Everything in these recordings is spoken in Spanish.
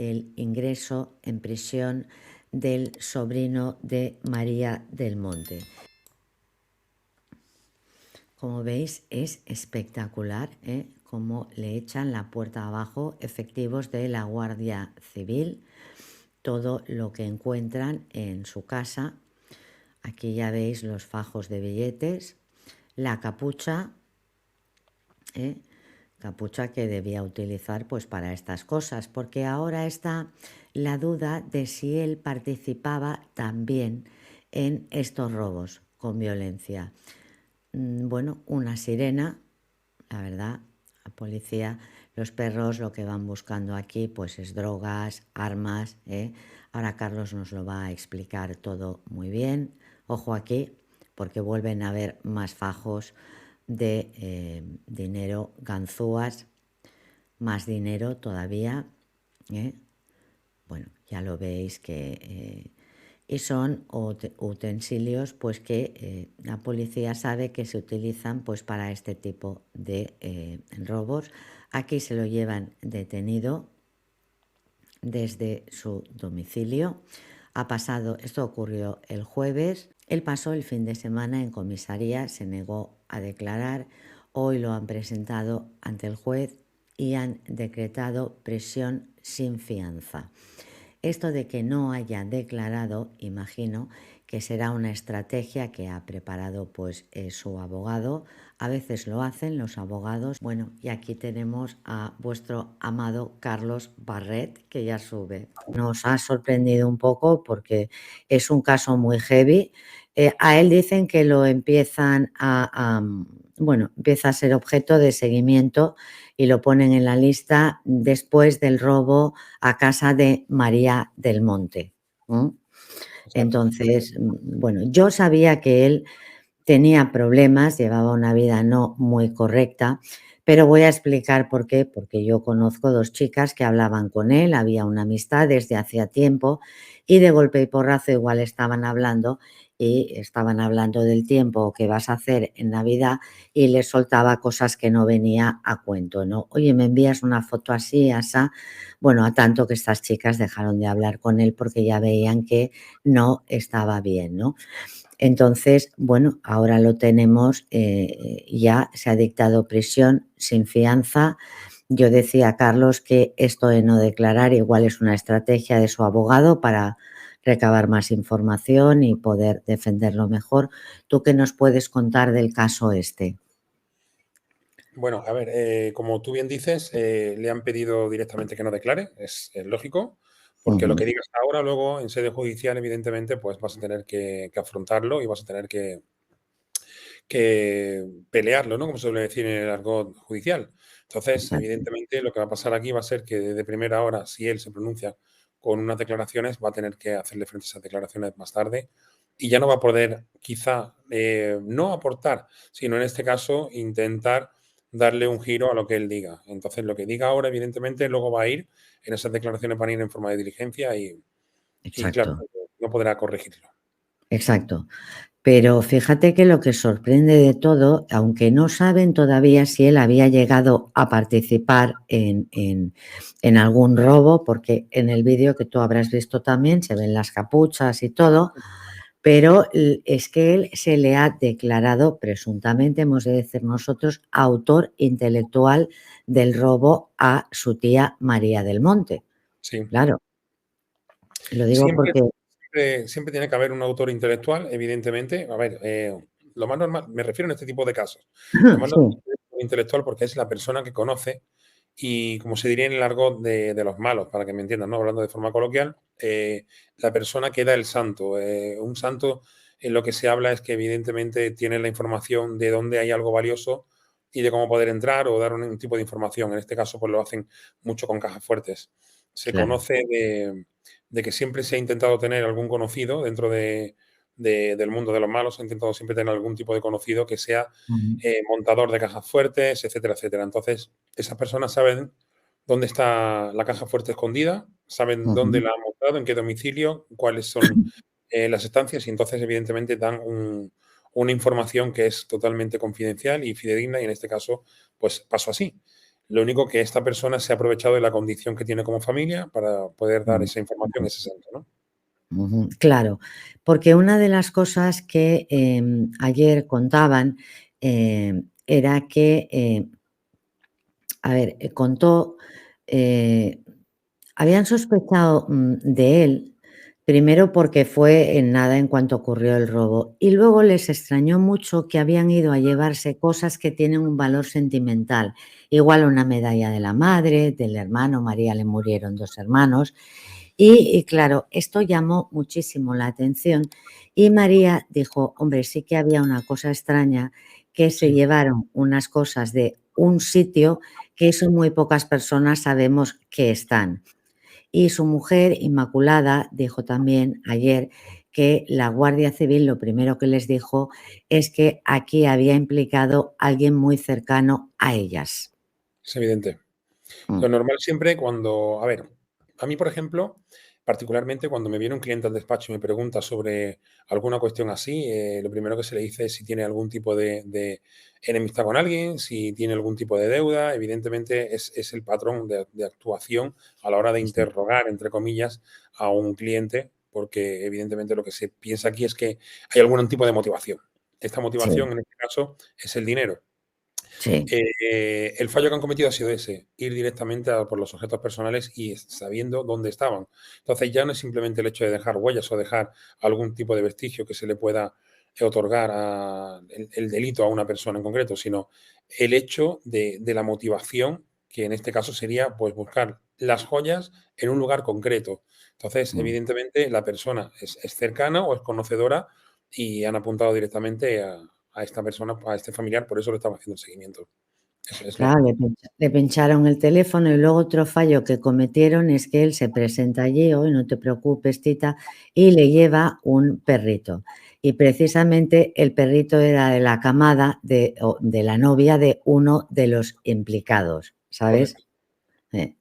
el ingreso en prisión del sobrino de María del Monte. Como veis, es espectacular, cómo le echan la puerta abajo efectivos de la Guardia Civil, todo lo que encuentran en su casa. Aquí ya veis los fajos de billetes, la capucha, capucha que debía utilizar pues para estas cosas, porque ahora está la duda de si él participaba también en estos robos con violencia. Bueno, una sirena, la verdad, la policía, los perros lo que van buscando aquí pues es drogas, armas, Ahora Carlos nos lo va a explicar todo muy bien. Ojo aquí, porque vuelven a haber más fajos de dinero, ganzúas, más dinero todavía, Bueno, ya lo veis que... y son utensilios pues que la policía sabe que se utilizan pues para este tipo de robos. Aquí se lo llevan detenido desde su domicilio. Esto ocurrió el jueves. Él pasó el fin de semana en comisaría, se negó a declarar. Hoy lo han presentado ante el juez y han decretado prisión sin fianza. Esto de que no haya declarado, imagino que será una estrategia que ha preparado pues su abogado. A veces lo hacen los abogados. Bueno, y aquí tenemos a vuestro amado Carlos Barret, que ya sube. Nos ha sorprendido un poco porque es un caso muy heavy. A él dicen que lo empiezan empieza a ser objeto de seguimiento y lo ponen en la lista después del robo a casa de María del Monte. Entonces, bueno, yo sabía que él tenía problemas, llevaba una vida no muy correcta, pero voy a explicar por qué, porque yo conozco dos chicas que hablaban con él, había una amistad desde hacía tiempo y de golpe y porrazo igual estaban hablando del tiempo que vas a hacer en Navidad y le soltaba cosas que no venía a cuento, ¿no? Oye, me envías una foto así, asá. Bueno, a tanto que estas chicas dejaron de hablar con él porque ya veían que no estaba bien, ¿no? Entonces, bueno, ahora lo tenemos, ya se ha dictado prisión sin fianza. Yo decía a Carlos que esto de no declarar igual es una estrategia de su abogado para recabar más información y poder defenderlo mejor. ¿Tú qué nos puedes contar del caso este? Bueno, a ver, como tú bien dices, le han pedido directamente que no declare, es lógico, porque lo que digas ahora, luego en sede judicial, evidentemente, pues vas a tener que afrontarlo y vas a tener que pelearlo, ¿no? Como se suele decir en el argot judicial. Entonces, Exacto. evidentemente, lo que va a pasar aquí va a ser que de primera hora, si él se pronuncia con unas declaraciones, va a tener que hacerle frente a esas declaraciones más tarde y ya no va a poder, quizá, no aportar, sino en este caso intentar darle un giro a lo que él diga. Entonces, lo que diga ahora, evidentemente, luego va a ir, en esas declaraciones van a ir en forma de diligencia y claro, Exacto, no podrá corregirlo. exacto. Pero fíjate que lo que sorprende de todo, aunque no saben todavía si él había llegado a participar en algún robo, porque en el vídeo que tú habrás visto también se ven las capuchas y todo, pero es que él se le ha declarado, presuntamente, hemos de decir nosotros, autor intelectual del robo a su tía María del Monte. Sí. Claro, lo digo Siempre, porque... siempre tiene que haber un autor intelectual, evidentemente. A ver, lo más normal, me refiero en este tipo de casos, lo más normal Sí, es un intelectual porque es la persona que conoce y, como se diría en el argot de los malos, para que me entiendan, ¿no? Hablando de forma coloquial, la persona que da el santo. Un santo, en lo que se habla es que evidentemente tiene la información de dónde hay algo valioso y de cómo poder entrar o dar un tipo de información. En este caso, pues lo hacen mucho con cajas fuertes. Se claro. conoce de que siempre se ha intentado tener algún conocido dentro del mundo de los malos, se ha intentado siempre tener algún tipo de conocido que sea Ujú, montador de cajas fuertes, etcétera, etcétera. Entonces, esas personas saben dónde está la caja fuerte escondida, saben dónde ujú. la han montado, en qué domicilio, cuáles son las estancias y entonces, evidentemente, dan una información que es totalmente confidencial y fidedigna y en este caso, pues pasó así. Lo único que esta persona se ha aprovechado de la condición que tiene como familia para poder dar Mm, esa información, ese centro, ¿no? ujú, claro, porque una de las cosas que, ayer contaban, era que, a ver, contó, eh, habían sospechado, de él, primero porque fue en nada en cuanto ocurrió el robo, y luego les extrañó mucho que habían ido a llevarse cosas que tienen un valor sentimental, igual una medalla de la madre, del hermano, María le murieron 2 hermanos, y claro, esto llamó muchísimo la atención, y María dijo: "Hombre, sí que había una cosa extraña, que se Sí, llevaron unas cosas de un sitio que eso muy pocas personas sabemos que están". Y su mujer, Inmaculada, dijo también ayer que la Guardia Civil lo primero que les dijo es que aquí había implicado alguien muy cercano a ellas. es evidente. Mm, Lo normal siempre cuando, a ver, a mí, por ejemplo, particularmente cuando me viene un cliente al despacho y me pregunta sobre alguna cuestión así, lo primero que se le dice es si tiene algún tipo de enemistad con alguien, si tiene algún tipo de deuda. Evidentemente es el patrón de actuación a la hora de sí, interrogar, entre comillas, a un cliente, porque evidentemente lo que se piensa aquí es que hay algún tipo de motivación. Esta sí, motivación, en este caso, es el dinero. sí, El fallo que han cometido ha sido ese, ir directamente a por los objetos personales y sabiendo dónde estaban. Entonces, ya no es simplemente el hecho de dejar huellas o dejar algún tipo de vestigio que se le pueda otorgar el delito a una persona en concreto, sino el hecho de la motivación, que en este caso sería pues buscar las joyas en un lugar concreto. Entonces, mm. evidentemente, la persona es cercana o es conocedora y han apuntado directamente a esta persona, a este familiar, por eso le estamos haciendo el seguimiento. Es Claro, normal. le pincharon el teléfono y luego otro fallo que cometieron es que él se presenta allí: "Hoy no te preocupes, tita", y le lleva un perrito. Y precisamente el perrito era de la camada de la novia de uno de los implicados, ¿sabes? Correcto. Eh,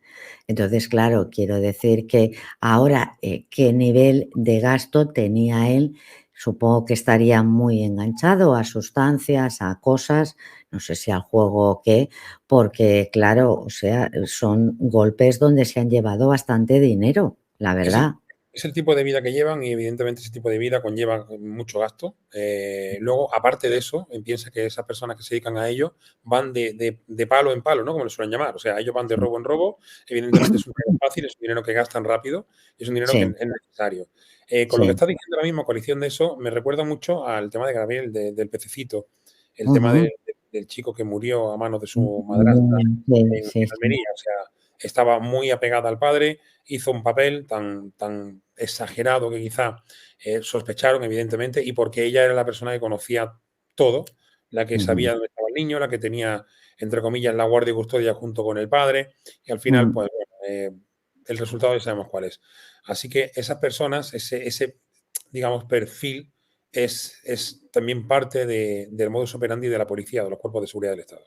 entonces, claro, quiero decir que ahora, ¿qué nivel de gasto tenía él? Supongo que estaría muy enganchado a sustancias, a cosas, no sé si al juego o qué, porque claro, o sea, son golpes donde se han llevado bastante dinero, la Es el verdad. es el tipo de vida que llevan y evidentemente ese tipo de vida conlleva mucho gasto. Luego, aparte de eso, piensa que esas personas que se dedican a ello van de palo en palo, ¿no? Como le suelen llamar. O sea, ellos van de Sí, robo en robo. Evidentemente es un dinero fácil, es un dinero que gastan rápido y es un dinero que sí, es necesario. Con lo que sí. estás diciendo ahora mismo, coalición de eso, me recuerda mucho al tema de Gabriel, del pececito, el tema Ujú. del chico que murió a manos de su madrastra Sí, en sí, sí. Almería. O sea, estaba muy apegada al padre, hizo un papel tan exagerado que quizá sospecharon, evidentemente, y porque ella era la persona que conocía todo, la que Ujú. sabía dónde estaba el niño, la que tenía, entre comillas, la guardia y custodia junto con el padre, y al final, Mm. pues bueno, el resultado ya sabemos cuál es. Así que esas personas, ese digamos, perfil, es también parte del modus operandi de la policía, de los cuerpos de seguridad del Estado.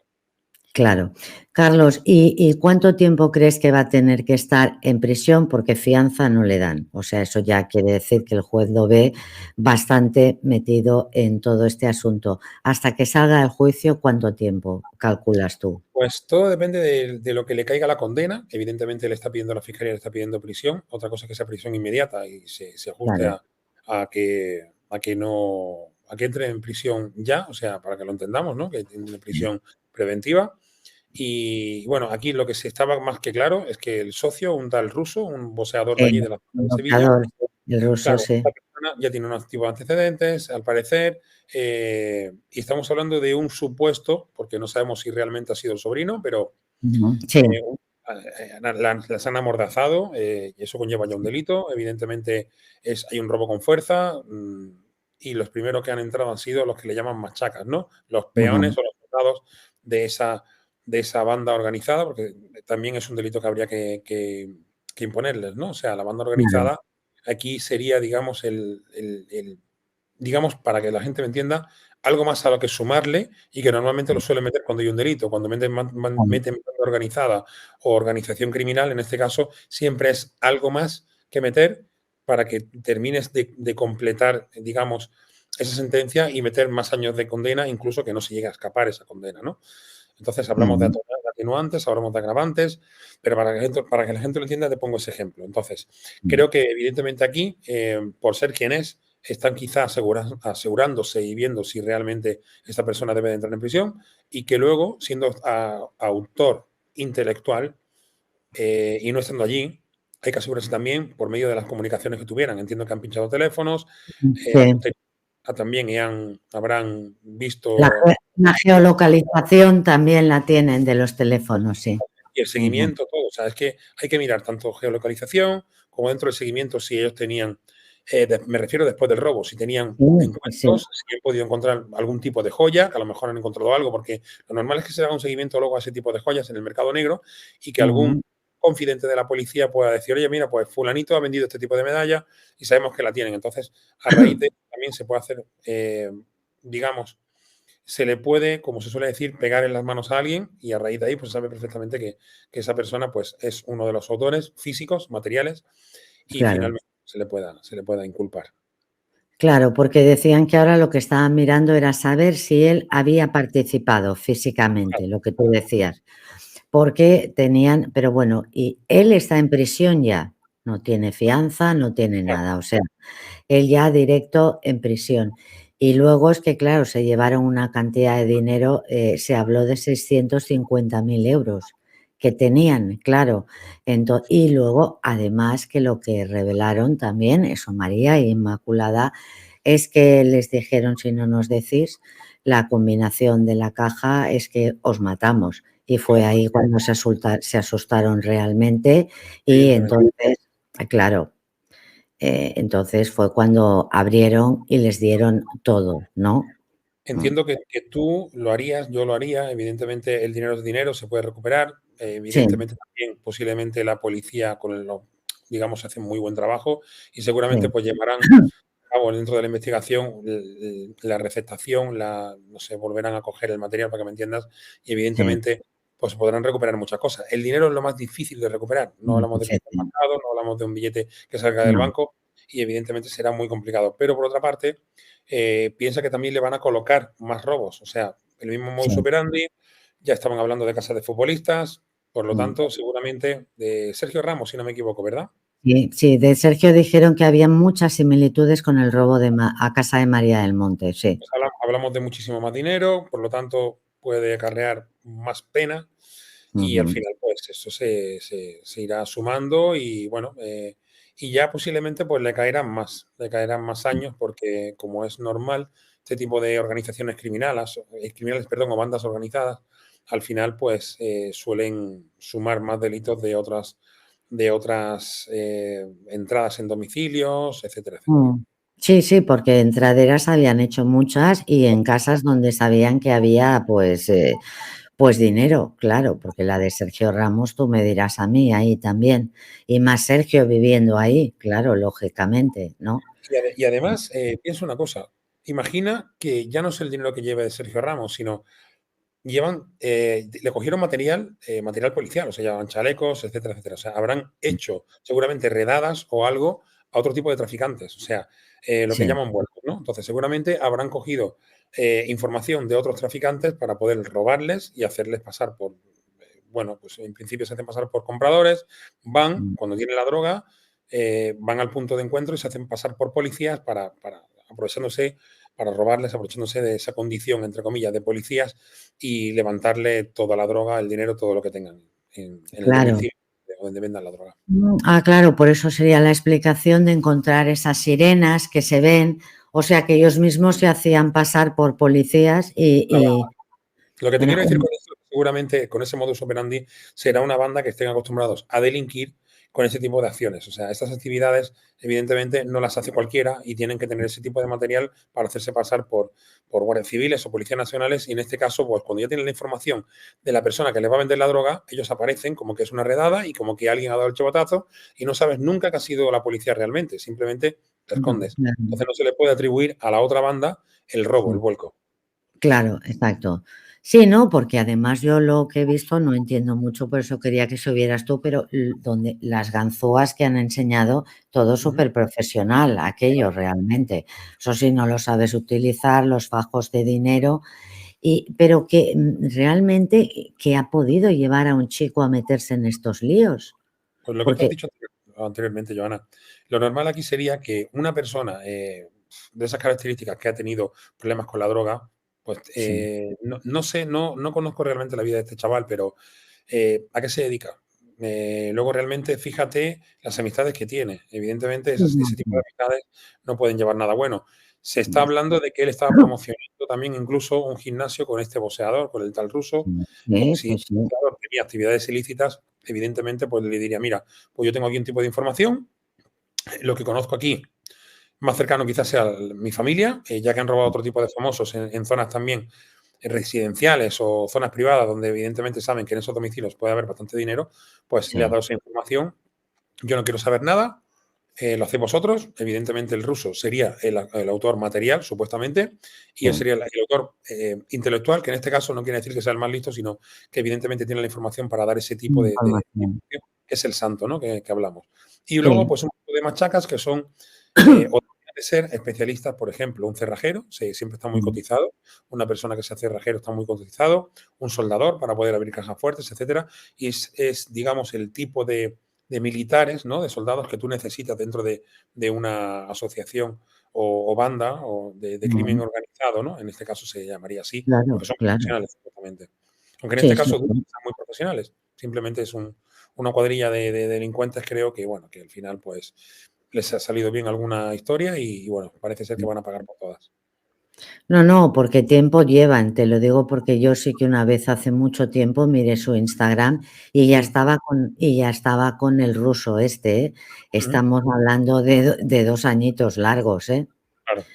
Claro. Carlos, ¿y cuánto tiempo crees que va a tener que estar en prisión? Porque fianza no le dan. O sea, eso ya quiere decir que el juez lo ve bastante metido en todo este asunto. Hasta que salga del juicio, ¿cuánto tiempo calculas tú? Pues todo depende de lo que le caiga la condena. Evidentemente le está pidiendo la fiscalía, le está pidiendo prisión. Otra cosa es que sea prisión inmediata y se ajuste Claro. a que entre en prisión ya, o sea, para que lo entendamos, ¿no? Que tiene prisión preventiva. Y bueno, aquí lo que se estaba más que claro es que el socio, un tal ruso, un boxeador de allí de la zona El de Sevilla, boxeador, sí, el ruso, claro, sí. esta persona ya tiene unos tipos de antecedentes, al parecer, y estamos hablando de un supuesto, porque no sabemos si realmente ha sido el sobrino, pero Ujú. Sí. un las han amordazado, y eso conlleva ya un delito. Evidentemente, hay un robo con fuerza, y los primeros que han entrado han sido los que le llaman machacas, ¿no? Los Ujú. peones o los soldados de esa banda organizada, porque también es un delito que habría que imponerles, ¿no? O sea, la banda Claro. organizada aquí sería, digamos, digamos, para que la gente me entienda, algo más a lo que sumarle y que normalmente lo suelen meter cuando hay un delito. Cuando meten banda organizada o organización criminal, en este caso, siempre es algo más que meter para que termines de completar, digamos, esa sentencia y meter más años de condena, incluso que no se llegue a escapar esa condena, ¿no? Entonces hablamos de Ujú. atenuantes atenuantes, hablamos de agravantes, pero para que la gente lo entienda te pongo ese ejemplo. Entonces, mm, creo que evidentemente aquí, por ser quien es, están quizás asegurándose y viendo si realmente esta persona debe de entrar en prisión y que luego, siendo autor intelectual y no estando allí, hay que asegurarse también por medio de las comunicaciones que tuvieran. Entiendo que han pinchado teléfonos, sí. también habrán La, visto la geolocalización también la tienen de los teléfonos, sí. y el Ujú. seguimiento, todo. O sea, es que hay que mirar tanto geolocalización como dentro del seguimiento si ellos tenían, me refiero después del robo, si tenían Sí, sí, encuentros, si han podido encontrar algún tipo de joya, que a lo mejor han encontrado algo, porque lo normal es que se haga un seguimiento luego a ese tipo de joyas en el mercado negro y que algún ujú, confidente de la policía pueda decir, oye, mira, pues fulanito ha vendido este tipo de medalla y sabemos que la tienen. Entonces, a raíz de también se puede hacer, digamos, se le puede, como se suele decir, pegar en las manos a alguien y a raíz de ahí pues sabe perfectamente que esa persona pues es uno de los autores físicos, materiales y claro. finalmente se le pueda inculpar. Claro, porque decían que ahora lo que estaban mirando era saber si él había participado Claro, físicamente, lo que tú decías, porque tenían, pero bueno, y él está en prisión ya, no tiene fianza, no tiene claro, nada, o sea, él ya directo en prisión. Y luego es que, claro, se llevaron una cantidad de dinero, se habló de 650.000 euros que tenían, claro. Y luego, además, que lo que revelaron también, eso María e Inmaculada, es que les dijeron, si no nos decís la combinación de la caja, es que os matamos. Y fue claro, ahí cuando se asustaron realmente y evidentemente. entonces, claro, entonces fue cuando abrieron y les dieron todo, ¿no? Mm, Entiendo que tú lo harías, yo lo haría, evidentemente el dinero es dinero, se puede recuperar, sí, evidentemente también posiblemente la policía con lo, digamos, hace muy buen trabajo y seguramente sí, pues llevarán cabo dentro de la investigación, la receptación, no sé, volverán a coger el material para que me entiendas y sí, evidentemente pues podrán recuperar muchas cosas. El dinero es lo más difícil de recuperar. No hablamos de sí, billetes sí, marcados, no hablamos de un billete que salga del no, banco y evidentemente será muy complicado. Pero por otra parte, piensa que también le van a colocar más robos. O sea, el mismo modus sí, operandi, ya estaban hablando de casas de futbolistas, por lo mm. tanto, seguramente de Sergio Ramos, si no me equivoco, ¿verdad? Sí, sí, de Sergio dijeron que había muchas similitudes con el robo a casa de María del Monte, sí. Pues hablamos de muchísimo más dinero, por lo tanto, puede acarrear más pena y al Ujú, final, pues eso se irá sumando y bueno, y ya posiblemente pues le caerán más años porque como es normal, este tipo de organizaciones criminales, perdón, o bandas organizadas, al final pues suelen sumar más delitos de otras entradas en domicilios, etcétera, etcétera. mm. Sí, sí, porque entraderas habían hecho muchas y en casas donde sabían que había, pues dinero, claro, porque la de Sergio Ramos tú me dirás a mí ahí también, y más Sergio viviendo ahí, claro, lógicamente, ¿no? Y además, piensa una cosa, imagina que ya no es el dinero que lleva de Sergio Ramos, sino le cogieron material policial, o sea, llevaban chalecos, etcétera, etcétera. O sea, habrán hecho seguramente redadas o algo a otro tipo de traficantes, o sea, lo que Sí, llaman vuelcos, ¿no? Entonces, seguramente habrán cogido información de otros traficantes para poder robarles y hacerles pasar por, bueno, pues en principio se hacen pasar por compradores, van, mm, cuando tienen la droga, van al punto de encuentro y se hacen pasar por policías para aprovechándose, para robarles, aprovechándose de esa condición, entre comillas, de policías y levantarle toda la droga, el dinero, todo lo que tengan en el claro. domicilio donde vendan la droga. Claro, por eso sería la explicación de encontrar esas sirenas que se ven, o sea, que ellos mismos se hacían pasar por policías y Lo que te era quiero decir un con esto, seguramente con ese modus operandi será una banda que estén acostumbrados a delinquir con ese tipo de acciones. O sea, estas actividades, evidentemente, no las hace cualquiera y tienen que tener ese tipo de material para hacerse pasar por guardias civiles o policías nacionales. Y en este caso, pues cuando ya tienen la información de la persona que les va a vender la droga, ellos aparecen como que es una redada y como que alguien ha dado el chivatazo y no sabes nunca que ha sido la policía realmente. Simplemente te escondes. claro. Entonces no se le puede atribuir a la otra banda el robo, el Mm. vuelco. Claro, exacto. Sí, no, porque además yo lo que he visto no entiendo mucho, por eso quería que subieras tú, pero donde las ganzúas que han enseñado, todo Ujú. súper profesional, aquello realmente. Eso sí, no lo sabes utilizar, los fajos de dinero. Pero que realmente, ¿qué ha podido llevar a un chico a meterse en estos líos? Pues lo que tú has Porque dicho anteriormente, Joana, lo normal aquí sería que una persona de esas características que ha tenido problemas con la droga, pues sí, no sé, no conozco realmente la vida de este chaval, pero ¿a qué se dedica? Luego realmente fíjate las amistades que tiene. Evidentemente ese tipo de amistades no pueden llevar nada bueno. Se está hablando de que él estaba promocionando también incluso un gimnasio con este boxeador, con el tal ruso. Pues sí, si sí, el sí, boxeador tenía actividades ilícitas, evidentemente pues le diría, mira, pues yo tengo aquí un tipo de información, lo que conozco aquí más cercano quizás sea mi familia, ya que han robado otro tipo de famosos en zonas también residenciales o zonas privadas donde evidentemente saben que en esos domicilios puede haber bastante dinero, pues le ha sí, dado esa información. Yo no quiero saber nada, lo hacéis vosotros. Evidentemente el ruso sería el autor material, supuestamente, y él sí, sería el autor intelectual, que en este caso no quiere decir que sea el más listo, sino que evidentemente tiene la información para dar ese tipo de información. información, que es el santo, ¿no? Que hablamos. Y luego, Sí, pues un poco de machacas que son, o de ser especialistas, por ejemplo, un cerrajero, siempre está muy cotizado, una persona que sea cerrajero está muy cotizado, un soldador para poder abrir cajas fuertes, etcétera, y es digamos, el tipo de militares, ¿no? De soldados que tú necesitas dentro de una asociación o banda o de crimen organizado, ¿no? En este caso se llamaría así, claro, porque son claro. profesionales, supuestamente. Aunque en este Sí, sí, caso sí. son muy profesionales. Simplemente es una cuadrilla de delincuentes, creo que, bueno, que al final, pues, les ha salido bien alguna historia y, bueno, parece ser que van a pagar por todas. No, no, porque tiempo llevan, te lo digo porque yo sí que una vez hace mucho tiempo miré su Instagram Mm, y ya estaba con el ruso este, ¿eh? ujú, Estamos hablando de 2 añitos largos, ¿eh? claro. O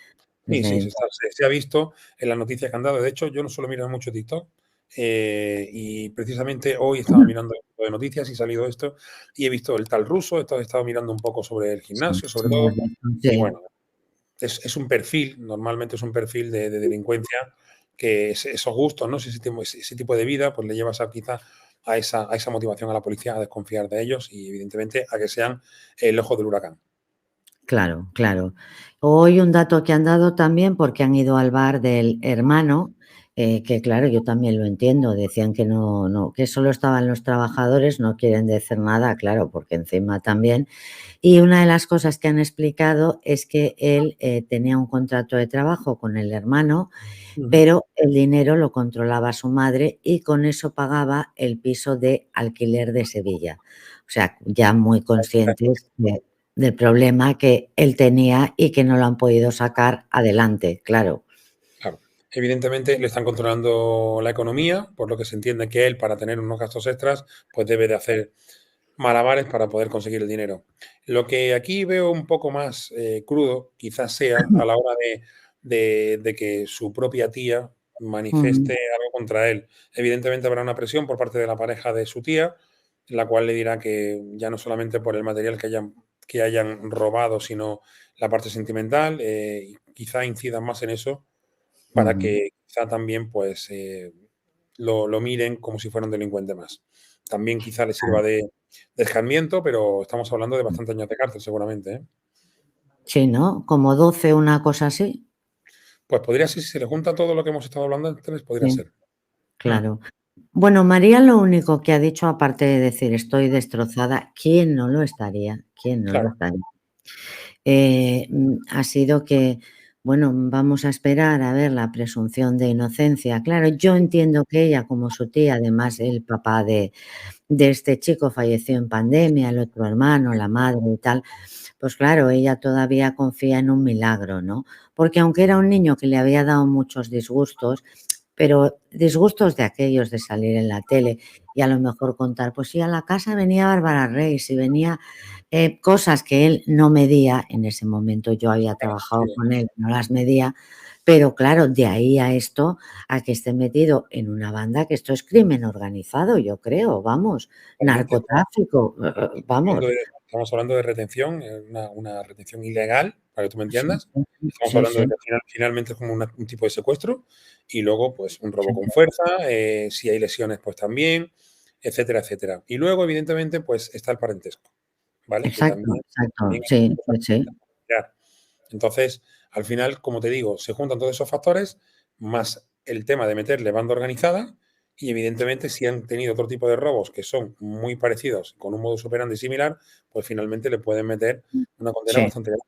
Sí, sea, sí, se ha visto en las noticias que han dado. De hecho, yo no suelo mirar mucho TikTok, y precisamente hoy estaba mirando el tipo de noticias y salido esto y he visto el tal ruso, he estado mirando un poco sobre el sí, gimnasio, sobre sí, has todo, visto, y sí, bueno, es un perfil, normalmente es un perfil de delincuencia que esos gustos, ¿no? Ese tipo de vida, pues le llevas a quizá a esa motivación a la policía a desconfiar de ellos y evidentemente a que sean el ojo del huracán. claro, claro. Hoy un dato que han dado también, porque han ido al bar del hermano, que claro, yo también lo entiendo, decían que no, que solo estaban los trabajadores, no quieren decir nada, claro, porque encima también. Y una de las cosas que han explicado es que él, tenía un contrato de trabajo con el hermano, Ujú. pero el dinero lo controlaba su madre y con eso pagaba el piso de alquiler de Sevilla. O sea, ya muy conscientes del problema que él tenía y que no lo han podido sacar adelante, claro. Claro. Evidentemente le están controlando la economía, por lo que se entiende que él, para tener unos gastos extras, pues debe de hacer malabares para poder conseguir el dinero. Lo que aquí veo un poco más crudo, quizás sea a la hora de que su propia tía Ujú, manifieste algo contra él. Evidentemente habrá una presión por parte de la pareja de su tía, la cual le dirá que ya no solamente por el material que hayan robado, sino la parte sentimental, y quizá incidan más en eso para ujú. que quizá también, pues, lo miren como si fuera un delincuente más. También quizá le sirva de escarmiento, pero estamos hablando de bastantes años de cárcel seguramente, ¿eh? Sí, ¿no? Como 12, una cosa así. Pues podría ser, si se le junta todo lo que hemos estado hablando antes, podría Sí, ser. Mm, claro. Bueno, María lo único que ha dicho, aparte de decir: "Estoy destrozada", ¿quién no lo estaría? ¿Quién no lo claro, estaría? Ha sido que, bueno, vamos a esperar a ver la presunción de inocencia. Claro, yo entiendo que ella, como su tía, además el papá de este chico falleció en pandemia, el otro hermano, la madre y tal, pues claro, ella todavía confía en un milagro, ¿no? Porque aunque era un niño que le había dado muchos disgustos, pero disgustos de aquellos de salir en la tele y a lo mejor contar, pues sí, a la casa venía Bárbara Rey, si venía, cosas que él no medía, en ese momento yo había trabajado sí, con él, no las medía, pero claro, de ahí a esto, a que esté metido en una banda, que esto es crimen organizado, yo creo, vamos, totalmente. narcotráfico, Hablando vamos. estamos hablando de retención, una retención ilegal, para que tú me Sí, entiendas. Estamos sí, hablando de sí, que finalmente es como un tipo de secuestro y luego, pues, un robo sí, con fuerza, si hay lesiones, pues también, etcétera, etcétera. Y luego, evidentemente, pues, está el parentesco, ¿vale? Que exacto, también exacto, es una sí, cosa sí, que sí, familiar. Entonces, al final, como te digo, se juntan todos esos factores, más el tema de meterle banda organizada y, evidentemente, si han tenido otro tipo de robos que son muy parecidos, con un modus operandi similar, pues finalmente le pueden meter una condena Sí. bastante grande.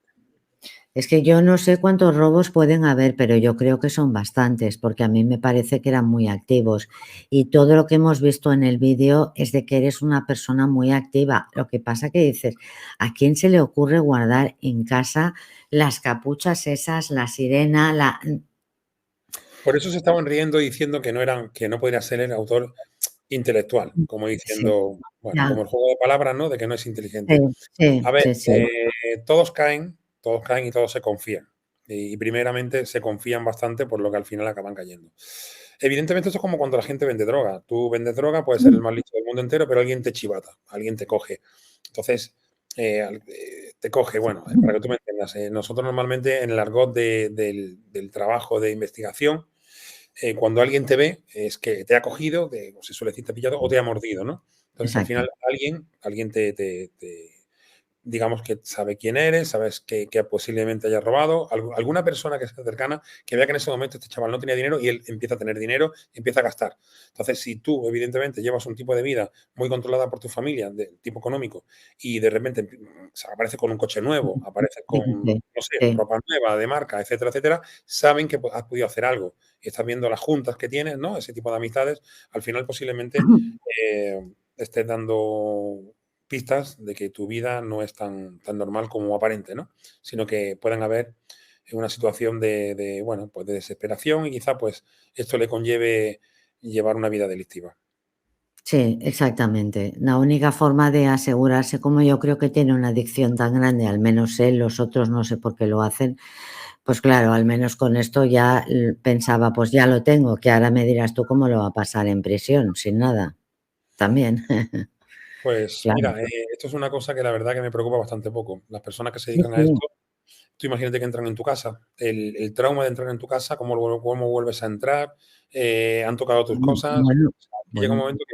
Es que yo no sé cuántos robos pueden haber, pero yo creo que son bastantes, porque a mí me parece que eran muy activos. Y todo lo que hemos visto en el vídeo es de que eres una persona muy activa. Lo que pasa que dices, ¿a quién se le ocurre guardar en casa las capuchas esas, la sirena, la... Por eso se estaban riendo diciendo que no podría ser el autor intelectual, como Sí, diciendo, bueno, ya, como el juego de palabras, ¿no? De que no es sí, inteligente. A sí, ver, sí, sí. todos caen y todos se confían. Y primeramente se confían bastante, por lo que al final acaban cayendo. Evidentemente, esto es como cuando la gente vende droga. Tú vendes droga, puedes ser el más listo del mundo entero, pero alguien te chivata, alguien te coge. Entonces, te coge, bueno, para que tú me entiendas, nosotros normalmente en el argot del trabajo de investigación, cuando alguien te ve, es que te ha cogido, o se suele decir, te ha pillado o te ha mordido, ¿no? Entonces, al Exacto. final, alguien digamos que sabe quién eres, sabes que posiblemente haya robado, alguna persona que esté cercana que vea que en ese momento este chaval no tenía dinero y él empieza a tener dinero y empieza a gastar. Entonces, si tú, evidentemente, llevas un tipo de vida muy controlada por tu familia, de tipo económico, y de repente o sea, aparece con un coche nuevo, aparece Sí, con, sí, no sé, sí. ropa nueva, de marca, etcétera, etcétera, saben que has podido hacer algo y estás viendo las juntas que tienes, ¿no? Ese tipo de amistades, al final posiblemente eh, estés dando pistas de que tu vida no es tan normal como aparente, ¿no? Sino que pueden haber una situación bueno, pues de desesperación y quizá pues esto le conlleve llevar una vida delictiva. Sí, exactamente. La única forma de asegurarse, como yo creo que tiene una adicción tan grande, al menos él, los otros no sé por qué lo hacen, pues claro, al menos con esto ya pensaba, pues ya lo tengo, que ahora me dirás tú cómo lo va a pasar en prisión, sin nada, también. Pues Claro. mira, esto es una cosa que la verdad que me preocupa bastante poco. Las personas que se Sí, dedican a sí. esto, tú imagínate que entran en tu casa, el trauma de entrar en tu casa, cómo vuelves a entrar, han tocado tus cosas. Bueno, Llega un bueno. momento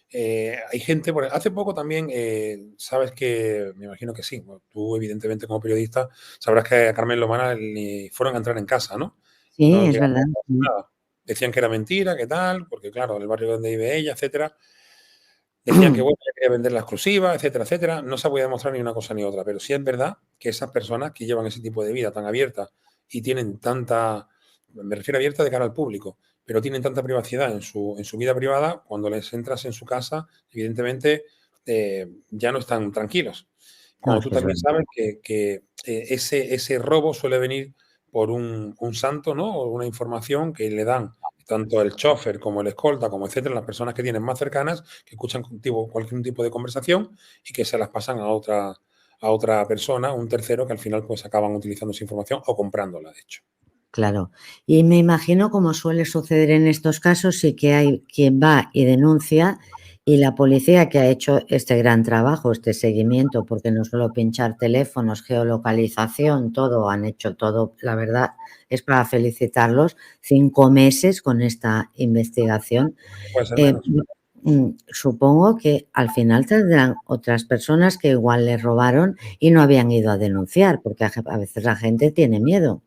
que hay gente, hace poco también, sabes que, me imagino que sí, bueno, tú evidentemente como periodista sabrás que a Carmen Lomana le fueron a entrar en casa, ¿no? Sí, No es llegaron verdad. a hacer nada. Decían que era mentira, que tal, porque claro, el barrio donde vive ella, etcétera. Decían que bueno, ella quería vender la exclusiva, etcétera, etcétera. No se podía demostrar ni una cosa ni otra, pero sí es verdad que esas personas que llevan ese tipo de vida tan abierta y tienen tanta, me refiero abierta de cara al público, pero tienen tanta privacidad en su vida privada, cuando les entras en su casa, evidentemente ya no están tranquilos. No, Como es tú que es también verdad. sabes que ese robo suele venir por un santo, ¿no? O una información que le dan tanto el chofer como el escolta, como etcétera, las personas que tienen más cercanas, que escuchan contigo cualquier tipo de conversación y que se las pasan a otra persona, un tercero, que al final pues acaban utilizando esa información o comprándola, de hecho. Claro. Y me imagino, como suele suceder en estos casos, sí que hay quien va y denuncia, y la policía que ha hecho este gran trabajo, este seguimiento, porque no solo pinchar teléfonos, geolocalización, todo, han hecho todo, la verdad, es para felicitarlos, 5 meses con esta investigación. Puede ser Eh, menos. Supongo que al final tendrán otras personas que igual les robaron y no habían ido a denunciar, porque a veces la gente tiene miedo.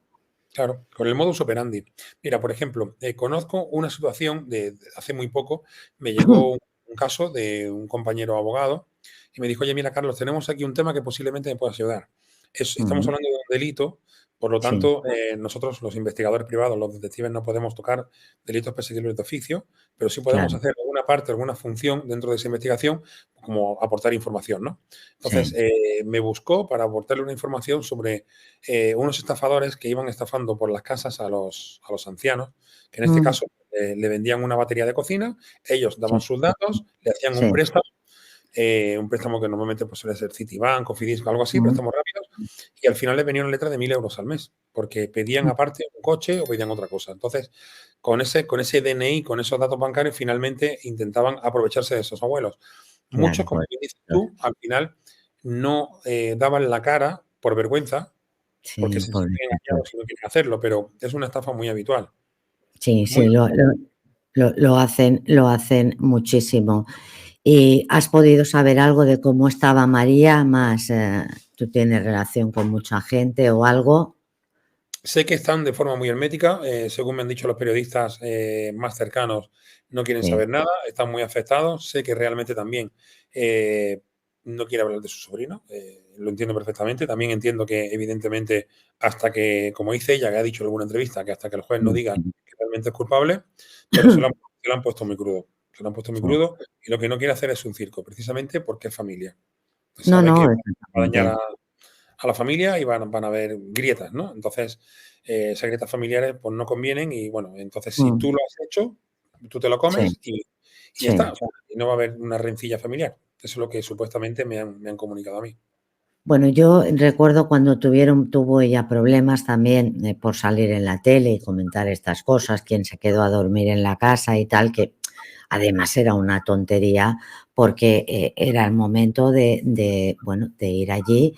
Claro, con el modus operandi. Mira, por ejemplo, conozco una situación de hace muy poco, me llegó un caso de un compañero abogado y me dijo, oye, mira, Carlos, tenemos aquí un tema que posiblemente me puedas ayudar. Estamos Ujú. hablando de un delito, por lo Sí, tanto, nosotros, los investigadores privados, los detectives, no podemos tocar delitos perseguibles de oficio, pero sí podemos claro, hacer alguna parte, alguna función dentro de esa investigación, como aportar información, ¿no? Entonces, sí. me buscó para aportarle una información sobre unos estafadores que iban estafando por las casas a los ancianos, que en este Mm, caso le vendían una batería de cocina, ellos daban sí, sus datos, le hacían sí. un préstamo que normalmente pues, suele ser Citibank o Fidisco, algo así, Mm, préstamos rápidos, y al final le venía una letra de 1.000 euros al mes, porque pedían mm, aparte un coche o pedían otra cosa. Entonces, con ese DNI, con esos datos bancarios, finalmente intentaban aprovecharse de esos abuelos. Muchos, claro, como bien dices tú, al final no daban la cara por vergüenza, porque sí, se sienten pobrecitos. engañados y no quieren hacerlo, pero es una estafa muy habitual. Sí, Muy sí, lo hacen muchísimo. ¿Y has podido saber algo de cómo estaba María? Más, ¿tú tienes relación con mucha gente o algo? Sé que están de forma muy hermética, según me han dicho los periodistas más cercanos, no quieren Sí. saber nada, están muy afectados. Sé que realmente también eh, no quiere hablar de su sobrino, lo entiendo perfectamente. También entiendo que, evidentemente, hasta que, como dice ella, que ha dicho en alguna entrevista, que hasta que el juez no diga Ujú. que realmente es culpable, pero se lo han puesto muy crudo. Se lo han puesto muy Sí. crudo y lo que no quiere hacer es un circo, precisamente porque es familia. No, Sabe que no, va a dañar exactamente. a la familia y van a haber grietas, ¿no? Entonces, esas grietas familiares pues no convienen y bueno, entonces si Mm, tú lo has hecho, tú te lo sí, comes y ya está, sí. o sea, y no va a haber una rencilla familiar. Eso es lo que supuestamente me han comunicado a mí. Bueno, yo recuerdo cuando tuvo ella problemas también, por salir en la tele y comentar estas cosas, quién se quedó a dormir en la casa y tal, que además era una tontería porque, era el momento bueno, de ir allí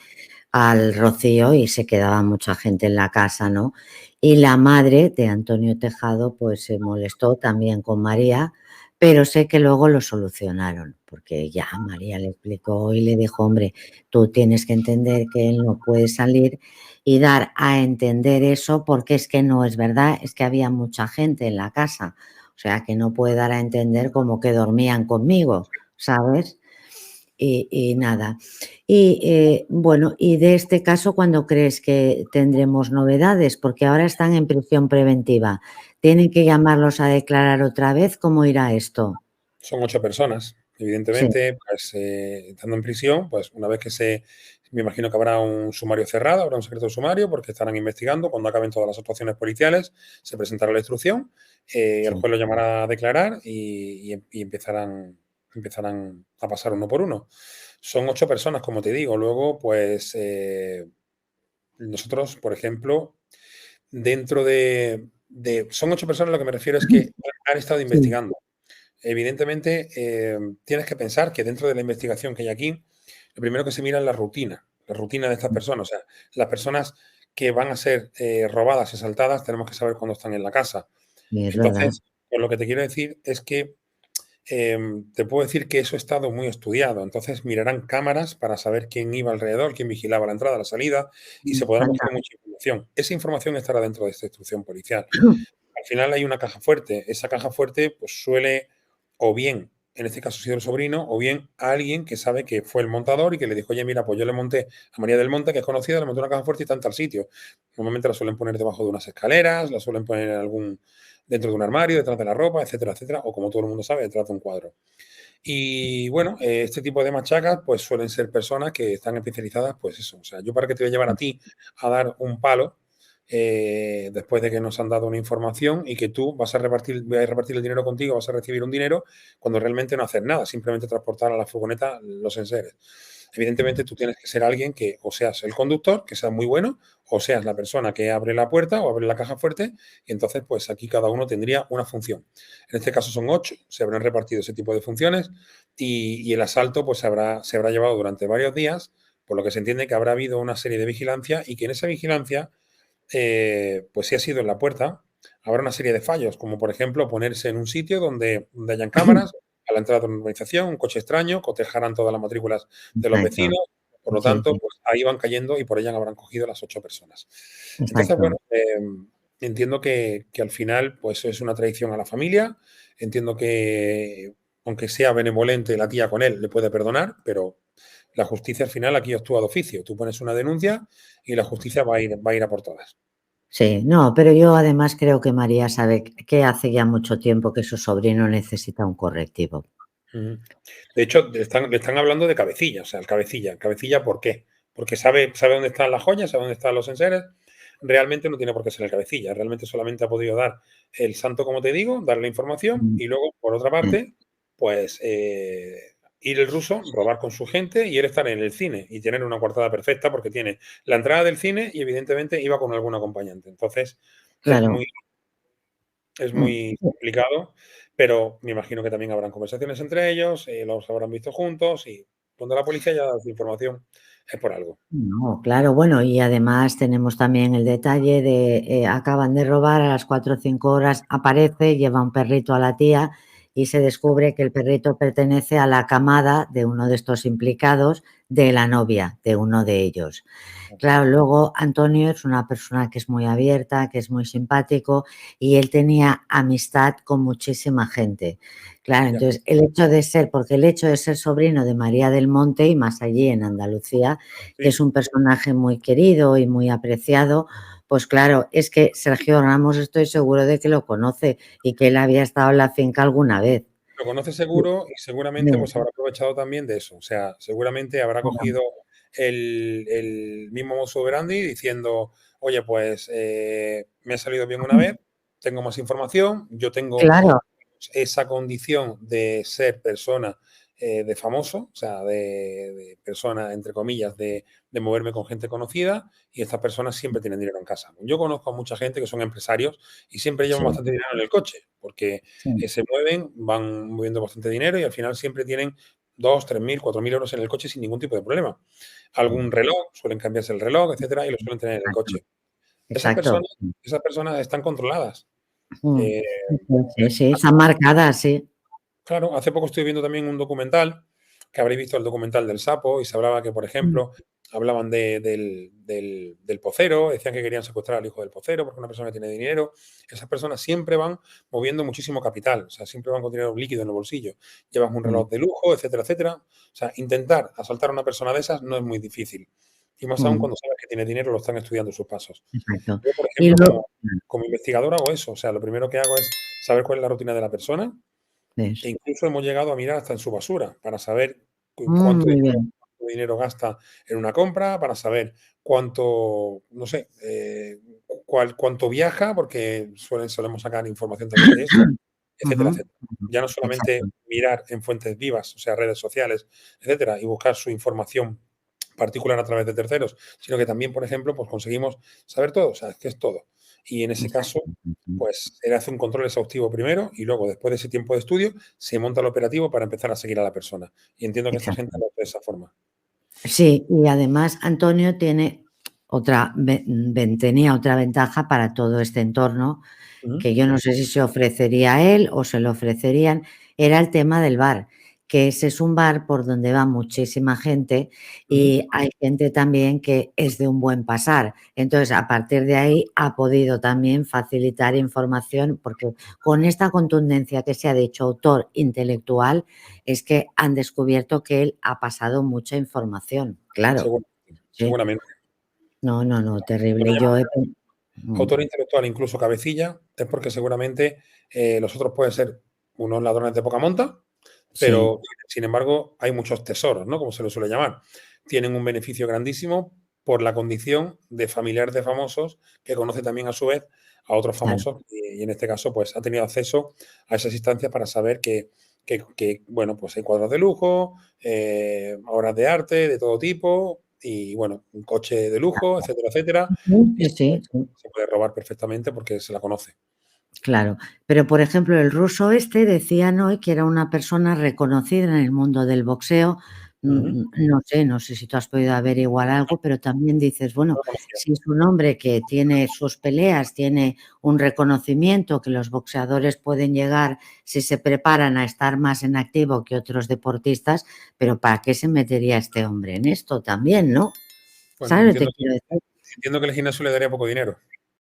al rocío y se quedaba mucha gente en la casa, ¿no? Y la madre de Antonio Tejado, pues, se molestó también con María, pero sé que luego lo solucionaron, porque ya María le explicó y le dijo: "Hombre, tú tienes que entender que él no puede salir", y dar a entender eso, porque es que no es verdad, es que había mucha gente en la casa, o sea, que no puede dar a entender como que dormían conmigo, ¿sabes? Y nada. Y, bueno, y de este caso, ¿cuándo crees que tendremos novedades? Porque ahora están en prisión preventiva. ¿Tienen que llamarlos a declarar otra vez? ¿Cómo irá esto? Son 8 personas, Sí, evidentemente, pues, estando en prisión, pues una vez que me imagino que habrá un sumario cerrado, habrá un secreto sumario, porque estarán investigando. Cuando acaben todas las actuaciones policiales, se presentará la instrucción, el sí. juez lo llamará a declarar y empezarán a pasar uno por uno. Son 8 personas, como te digo. Luego, pues, nosotros, por ejemplo, dentro son 8 personas, lo que me refiero es que han estado Sí, investigando. Evidentemente, tienes que pensar que dentro de la investigación que hay aquí, lo primero que se mira es la rutina de estas personas. O sea, las personas que van a ser robadas y asaltadas, tenemos que saber cuándo están en la casa. sí, es verdad. Entonces, pues lo que te quiero decir es que te puedo decir que eso ha estado muy estudiado. Entonces, mirarán cámaras para saber quién iba alrededor, quién vigilaba la entrada, la salida, y se podrá Anda. conocer mucha información. Esa información estará dentro de esta instrucción policial. Al final hay una caja fuerte. Esa caja fuerte, pues suele, o bien, en este caso ha sido el sobrino, o bien alguien que sabe que fue el montador y que le dijo, oye, mira, pues yo le monté a María del Monte, que es conocida, le monté una caja fuerte y está en tal sitio. Normalmente la suelen poner debajo de unas escaleras, la suelen poner dentro de un armario, detrás de la ropa, etcétera, etcétera, o como todo el mundo sabe, detrás de un cuadro. Y bueno, este tipo de machacas, pues suelen ser personas que están especializadas, pues eso. O sea, yo para qué te voy a llevar a ti a dar un palo después de que nos han dado una información y que tú voy a repartir el dinero contigo, vas a recibir un dinero cuando realmente no haces nada, simplemente transportar a la furgoneta los enseres. Evidentemente, tú tienes que ser alguien que o seas el conductor, que sea muy bueno, o seas la persona que abre la puerta o abre la caja fuerte, y entonces, pues aquí cada uno tendría una función. En este caso son 8, se habrán repartido ese tipo de funciones y el asalto pues se habrá llevado durante varios días, por lo que se entiende que habrá habido una serie de vigilancia y que en esa vigilancia, pues si ha sido en la puerta, habrá una serie de fallos, como por ejemplo ponerse en un sitio donde hayan cámaras, a la entrada de una urbanización, un coche extraño, cotejarán todas las matrículas de los Exacto. vecinos, por lo Sí, tanto, sí, pues ahí van cayendo y por ella habrán cogido las 8 personas. Entonces, exacto. bueno, entiendo que al final, pues es una traición a la familia, entiendo que, aunque sea benevolente la tía con él, le puede perdonar, pero la justicia al final aquí actúa de oficio. Tú pones una denuncia y la justicia va a ir a por todas. Sí, no, pero yo además creo que María sabe que hace ya mucho tiempo que su sobrino necesita un correctivo. Ujú. De hecho, le están hablando de cabecilla, o sea, el cabecilla. ¿Cabecilla por qué? Porque sabe dónde están las joyas, sabe dónde están los enseres. Realmente no tiene por qué ser el cabecilla, realmente solamente ha podido dar el santo, como te digo, dar la información Mm, y luego, por otra sí, parte, pues ir el ruso, robar con su gente y él estar en el cine y tener una coartada perfecta porque tiene la entrada del cine y evidentemente iba con algún acompañante. Entonces, es claro. muy, es Mm, muy complicado, pero me imagino que también habrán conversaciones entre ellos, los habrán visto juntos y cuando la policía ya da su información es por algo. no, claro, bueno, y además tenemos también el detalle de, acaban de robar, a las 4 o 5 horas aparece, lleva un perrito a la tía y se descubre que el perrito pertenece a la camada de uno de estos implicados, de la novia de uno de ellos. Ok, Claro, luego Antonio es una persona que es muy abierta, que es muy simpático y él tenía amistad con muchísima gente. Claro, ya. entonces el hecho de ser sobrino de María del Monte y más allí en Andalucía, que es Sí, un personaje muy querido y muy apreciado, pues claro, es que Sergio Ramos estoy seguro de que lo conoce y que él había estado en la finca alguna vez. lo conoce Sí, seguro y seguramente sí, pues habrá aprovechado también de eso. O sea, seguramente habrá claro. cogido el mismo modus operandi diciendo, oye, pues me ha salido bien una vez, tengo más información, yo tengo Claro, esa condición de ser persona de famoso, o sea, de persona, entre comillas, de moverme con gente conocida, y estas personas siempre tienen dinero en casa. Yo conozco a mucha gente que son empresarios y siempre llevan sí, bastante dinero en el coche, porque sí, se mueven, van moviendo bastante dinero y al final siempre tienen 2, 3.000, 4.000 euros en el coche sin ningún tipo de problema. sí, Algún reloj, suelen cambiarse el reloj, etcétera, y lo suelen tener en el exacto, coche. Esas exacto. personas, esas personas están controladas. Mm. Eh, Sí, sí, están marcadas, sí. Claro, hace poco estoy viendo también un documental, que habréis visto el documental del sapo, y se hablaba que, por Mm, ejemplo, hablaban del pocero, decían que querían secuestrar al hijo del pocero porque una persona que tiene dinero. Esas personas siempre van moviendo muchísimo capital, o sea, siempre van con dinero líquido en el bolsillo. Llevan un mm, reloj de lujo, etcétera, etcétera. O sea, intentar asaltar a una persona de esas no es muy difícil. Y más aún mm, cuando sabes que tiene dinero, lo están estudiando sus pasos. exacto. Yo, por Y ejemplo, luego como investigador hago eso. O sea, lo primero que hago es saber cuál es la rutina de la persona, e es incluso hemos llegado a mirar hasta en su basura para saber cuánto muy bien. dinero gasta en una compra, para saber cuánto, no sé, cuánto viaja, porque solemos sacar información también de eso, etcétera, Ujú, etcétera. ujú, Ya no solamente exacto, mirar en fuentes vivas, o sea, redes sociales, etcétera, y buscar su información particular a través de terceros, sino que también, por ejemplo, pues conseguimos saber todo, o sea, es que es todo. Y en ese exacto. caso, Ujú, pues se hace un control exhaustivo primero y luego, después de ese tiempo de estudio, se monta el operativo para empezar a seguir a la persona. Y entiendo que esta gente exacto. lo hace de esa forma. Sí, y además Antonio tiene tenía otra ventaja para todo este entorno, Ujú, que yo no sé si se ofrecería a él o se lo ofrecerían, era el tema del bar, que ese es un bar por donde va muchísima gente ujú. y hay gente también que es de un buen pasar. Entonces, a partir de ahí ha podido también facilitar información, porque con esta contundencia que se ha dicho autor intelectual, es que han descubierto que él ha pasado mucha información. Claro, Seguramente, sí. seguramente. No, no, no, Cuando terrible. llamamos Mm, autor intelectual, incluso cabecilla, es porque seguramente los otros pueden ser unos ladrones de poca monta, sí, pero sin embargo hay muchos tesoros, ¿no? Como se lo suele llamar. Tienen un beneficio grandísimo por la condición de familiar de famosos que conoce también a su vez a otros claro, famosos y en este caso pues ha tenido acceso a esas instancias para saber que, bueno, pues hay cuadros de lujo, obras de arte de todo tipo y bueno, un coche de lujo, etcétera, etcétera, y sí, sí, sí. se puede robar perfectamente porque se la conoce. Claro, pero por ejemplo, el ruso este decían hoy que era una persona reconocida en el mundo del boxeo. Ujú. No sé si tú has podido averiguar algo, pero también dices, No bueno, lo conocía. si es un hombre que tiene sus peleas, tiene un reconocimiento que los boxeadores pueden llegar si se preparan a estar más en activo que otros deportistas, pero ¿para qué se metería este hombre en esto también, no? Bueno, ¿Sabes lo que te quiero decir? entiendo que el gimnasio le daría poco dinero.